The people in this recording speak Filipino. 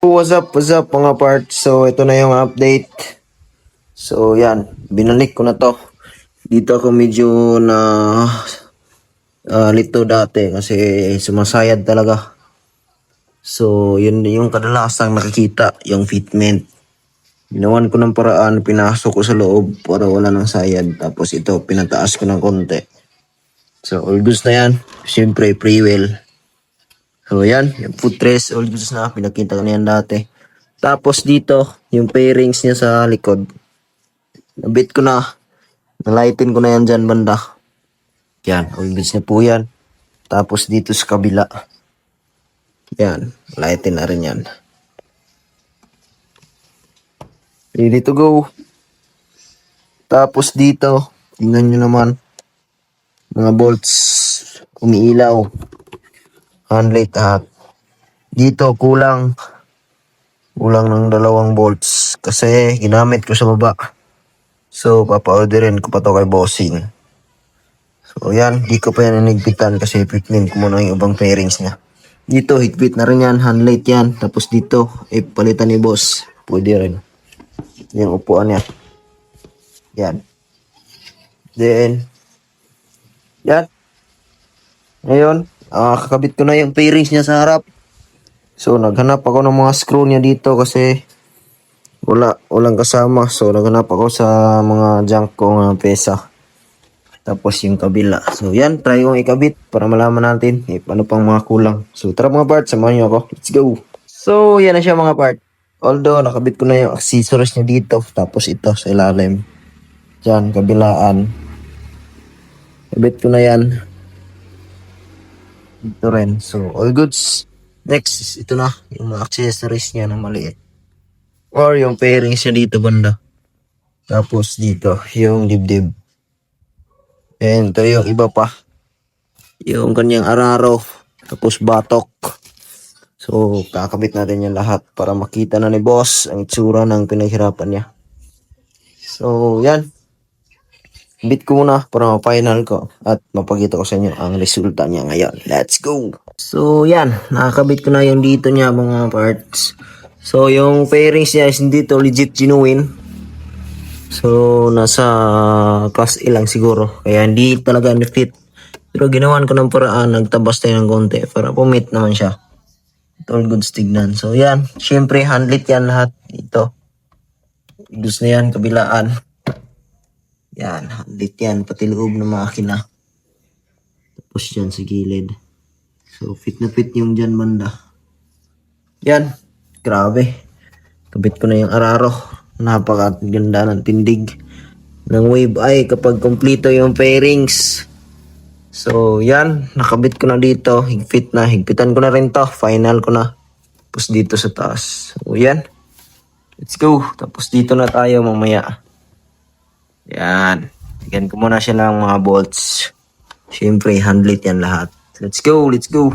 What's up, mga parts? So, ito na yung update. So, yan. Binalik ko na to. Dito ako medyo na lito dati kasi sumasayad talaga. So, yun yung kadalasang nakikita, yung fitment. Ginawan ko ng paraan, pinasok ko sa loob para wala ng sayad. Tapos ito, pinataas ko ng konti. So, all goods na yan. Siyempre, pre-well. So, yan. Yung footrest, all goods na. Pinakita ko na yan dati. Tapos dito, yung pairings niya sa likod. Nabit ko na. Nalightin ko na yan dyan banda. Yan, all goods na po yan. Tapos dito sa kabila. Yan, lightin na rin yan. Ready to go. Tapos dito, tingnan nyo naman. Mga bolts, umiilaw. Handlate lahat. Dito, kulang ng 2 bolts. Kasi ginamit ko sa baba. So, papa-orderin ko pa to kay bossing. So, yan. Di ko pa yan inigpitan kasi fitment ko muna yung ibang pairings niya. Dito, higpit na rin yan. Handlate yan. Tapos dito, palitan ni boss. Pwede rin. Yung upuan niya. Yan. Then, yan. Ngayon, kakabit ko na yung pairings niya sa harap. So, naghanap ako ng mga screw niya dito kasi walang kasama. So, naghanap ako sa mga junk ko ng pesa. Tapos yung kabila. So, yan. Try kong ikabit para malaman natin ano pang mga kulang. So, tara mga part. Samahan niyo ako. Let's go. So, yan na siya mga part. Although, nakabit ko na yung accessories niya dito. Tapos ito sa ilalim. Diyan, kabilaan. Kabit ko na yan. Ito rin. So, all goods. Next, ito na. Yung mga accessories niya na maliit. Or yung pairings niya dito banda. Tapos dito, yung dibdib. And ito yung iba pa. Yung kanyang araro. Tapos batok. So, kakabit natin yan lahat para makita na ni boss ang itsura ng pinaghirapan niya. So, yan. Bit ko muna para ma-final ko at mapakita ko sa inyo ang resulta niya ngayon. Let's go! So, yan. Nakakabit ko na yung dito niya mga parts. So, yung pairings niya is hindi to legit genuine. So, nasa class A lang siguro. Kaya hindi talaga na-fit. Pero ginawan ko ng paraan. Nagtabas tayo ng konti para pumit naman siya. All goods tignan. So, yan. Siyempre, handlit yan lahat. Ito. Goods na yan. Kabilaan. Yan, handlit yan, pati loob ng makina. Tapos dyan sa gilid. So, fit na fit yung dyan banda. Yan, grabe. Kabit ko na yung araro. Napakaganda ng tindig ng wave eye kapag kompleto yung pairings. So, yan, nakabit ko na dito. Higpit na, higpitan ko na rin to. Final ko na. Tapos dito sa taas. So, yan. Let's go. Tapos dito na tayo mamaya. Yan. Bigyan ko muna siya ng mga bolts. Siyempre, handlit yan lahat. Let's go, let's go.